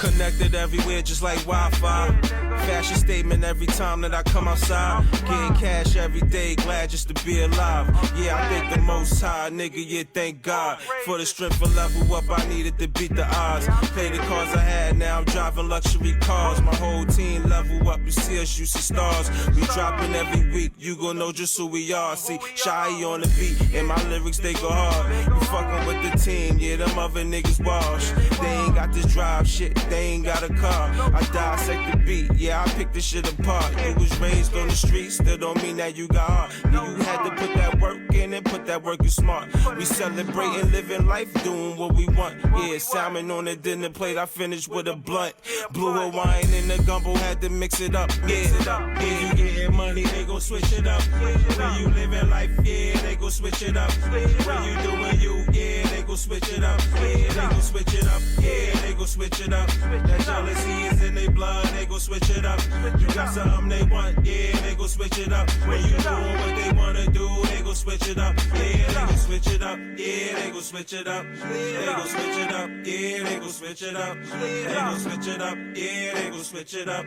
Connected everywhere just like Wi-Fi. Fashion statement every time that I come outside. Getting cash every day, glad just to be alive. Yeah, I thank the most high, nigga, yeah, thank God. For the strength to level up, I needed to beat the odds. Play the cards I had, now I'm driving luxury cars. My whole team level up, you see us, you see stars. We dropping every week, you gon' know just who we are. See, Shy on the beat, and my lyrics, they go hard. You fucking with the team, yeah, them other niggas wash. They ain't got this drive shit, they ain't got a car. I dissect the beat, yeah, I pick this shit apart. You was raised on the streets, still don't mean that you got heart. You had to put that work in and put that work in smart. We celebrating, living life, doing what we want. Yeah, salmon on the dinner plate, I finished with a blunt. Blue Hawaiian in the gumbo, had to mix it up. Yeah, when you getting money, they gon' switch it up. When you living life, yeah, they gon' switch it up. When you doing you, yeah, they gon' switch it up. Yeah, they gon' switch it up. Yeah, they gon' switch it up. That jealousy is in their blood, they gon' switch it up. You got something they want, yeah, they gon' switch it up. When you doing what they wanna do, they gon' switch it up. Yeah, they gon' switch it up. Yeah, they gon' switch it up. They gon' switch it up. Yeah, they gon' switch it up. They gon' switch it up. Yeah, they gon' switch it up.